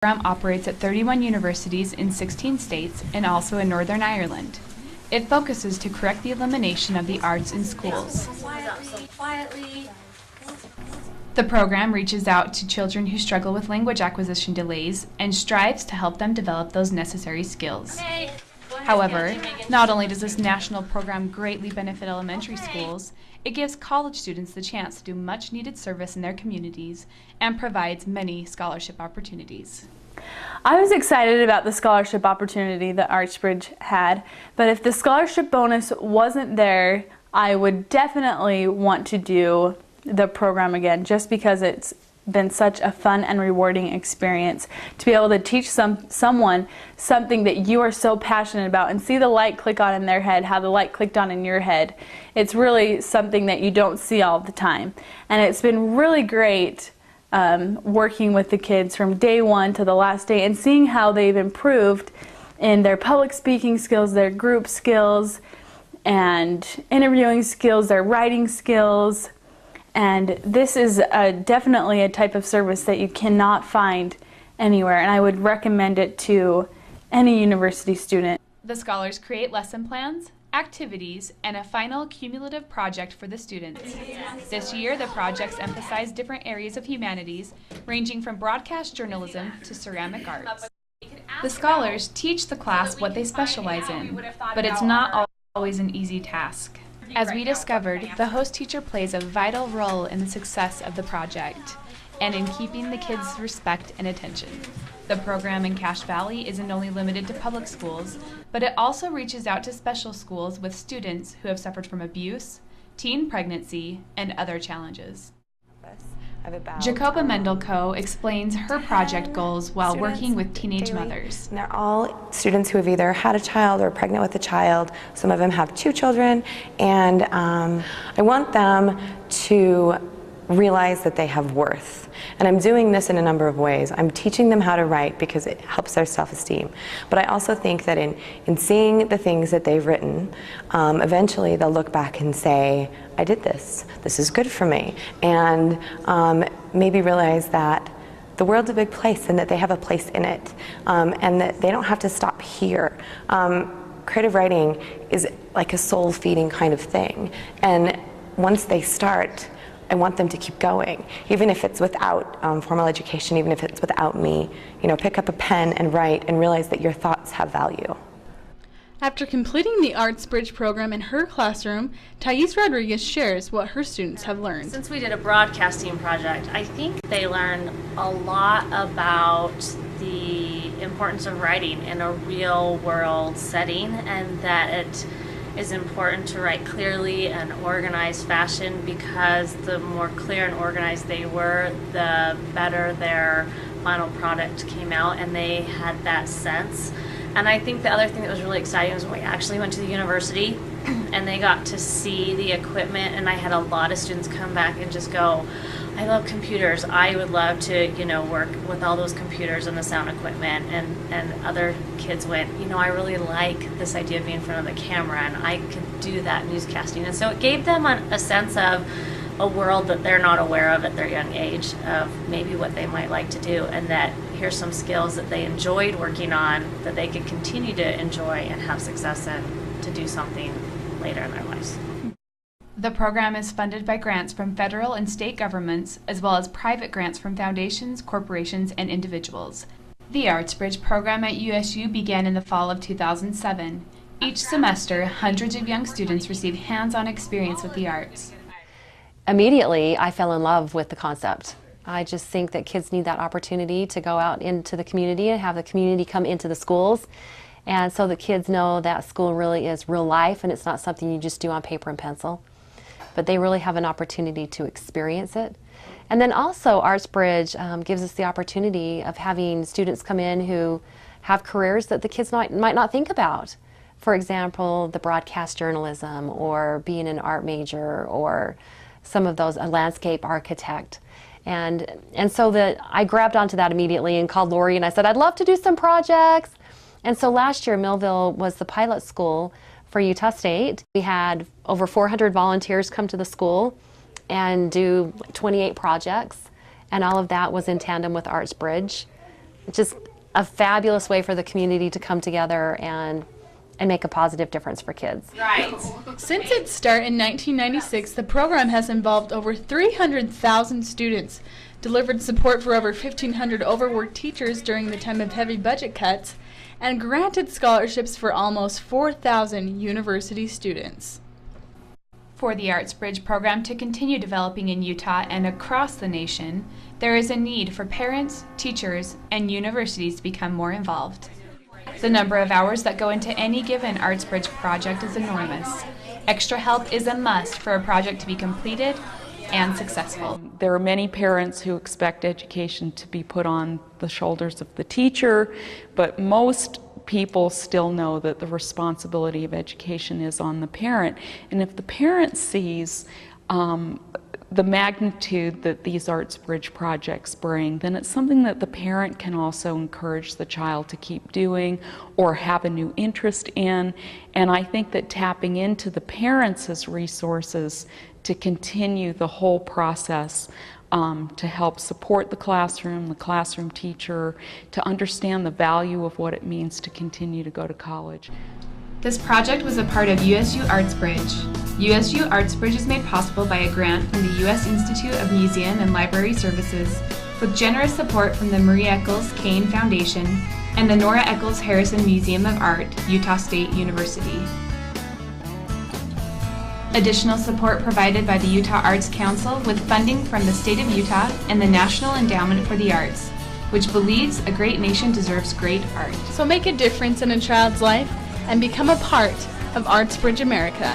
program operates at 31 universities in 16 states and also in Northern Ireland. It focuses to correct the elimination of the arts in schools. The program reaches out to children who struggle with language acquisition delays and strives to help them develop those necessary skills. However, not only does this national program greatly benefit elementary schools, it gives college students the chance to do much needed service in their communities and provides many scholarship opportunities. I was excited about the scholarship opportunity that ArtsBridge had, but if the scholarship bonus wasn't there, I would definitely want to do the program again, just because it's been such a fun and rewarding experience to be able to teach someone something that you are so passionate about and see the light click on in their head, how the light clicked on in your head. It's really something that you don't see all the time. And it's been really great working with the kids from day one to the last day and seeing how they've improved in their public speaking skills, their group skills, and interviewing skills, their writing skills. And this is definitely a type of service that you cannot find anywhere, and I would recommend it to any university student. The scholars create lesson plans, activities, and a final cumulative project for the students. This year, the projects emphasize different areas of humanities, ranging from broadcast journalism to ceramic arts. The scholars teach the class what they specialize in, but it's not always an easy task. As we discovered, the host teacher plays a vital role in the success of the project and in keeping the kids' respect and attention. The program in Cache Valley isn't only limited to public schools, but it also reaches out to special schools with students who have suffered from abuse, teen pregnancy, and other challenges. Jacoba Mendelko explains her project goals while working with teenage mothers. And they're all students who have either had a child or are pregnant with a child. Some of them have 2 children, and I want them to realize that they have worth. And I'm doing this in a number of ways. I'm teaching them how to write because it helps their self-esteem. But I also think that in seeing the things that they've written, eventually they'll look back and say, I did this. This is good for me. And maybe realize that the world's a big place and that they have a place in it. And that they don't have to stop here. Creative writing is like a soul-feeding kind of thing. And once they start, I want them to keep going, even if it's without formal education, even if it's without me. You know, pick up a pen and write and realize that your thoughts have value. After completing the ArtsBridge program in her classroom, Thais Rodriguez shares what her students have learned. Since we did a broadcasting project, I think they learned a lot about the importance of writing in a real world setting, and that it is important to write clearly and organized fashion, because the more clear and organized they were, the better their final product came out, and they had that sense. And I think the other thing that was really exciting was when we actually went to the university and they got to see the equipment, and I had a lot of students come back and just go, I love computers. I would love to, work with all those computers and the sound equipment. And other kids went, I really like this idea of being in front of the camera, and I could do that newscasting. And so it gave them a sense of a world that they're not aware of at their young age, of maybe what they might like to do, and that here's some skills that they enjoyed working on that they could continue to enjoy and have success in to do something later in their lives. The program is funded by grants from federal and state governments, as well as private grants from foundations, corporations, and individuals. The ArtsBridge program at USU began in the fall of 2007. Each semester, hundreds of young students receive hands-on experience with the arts. Immediately, I fell in love with the concept. I just think that kids need that opportunity to go out into the community and have the community come into the schools. And so the kids know that school really is real life, and it's not something you just do on paper and pencil. But they really have an opportunity to experience it. And then also ArtsBridge gives us the opportunity of having students come in who have careers that the kids might not think about. For example, the broadcast journalism, or being an art major, or some of those, a landscape architect. And so I grabbed onto that immediately and called Lori and I said, I'd love to do some projects. And so last year, Millville was the pilot school for Utah State. We had over 400 volunteers come to the school and do 28 projects, and all of that was in tandem with ArtsBridge. just a fabulous way for the community to come together and make a positive difference for kids. Right. Since its start in 1996, the program has involved over 300,000 students, delivered support for over 1,500 overworked teachers during the time of heavy budget cuts, and granted scholarships for almost 4,000 university students. For the ArtsBridge program to continue developing in Utah and across the nation, there is a need for parents, teachers, and universities to become more involved. The number of hours that go into any given ArtsBridge project is enormous. Extra help is a must for a project to be completed and successful. There are many parents who expect education to be put on the shoulders of the teacher, but most people still know that the responsibility of education is on the parent. And if the parent sees the magnitude that these ArtsBridge projects bring, then it's something that the parent can also encourage the child to keep doing or have a new interest in. And I think that tapping into the parents as resources to continue the whole process to help support the classroom teacher, to understand the value of what it means to continue to go to college. This project was a part of USU ArtsBridge. USU ArtsBridge is made possible by a grant from the U.S. Institute of Museum and Library Services, with generous support from the Marie Eccles Kane Foundation and the Nora Eccles Harrison Museum of Art, Utah State University. Additional support provided by the Utah Arts Council with funding from the state of Utah and the National Endowment for the Arts, which believes a great nation deserves great art. So make a difference in a child's life and become a part of ArtsBridge America.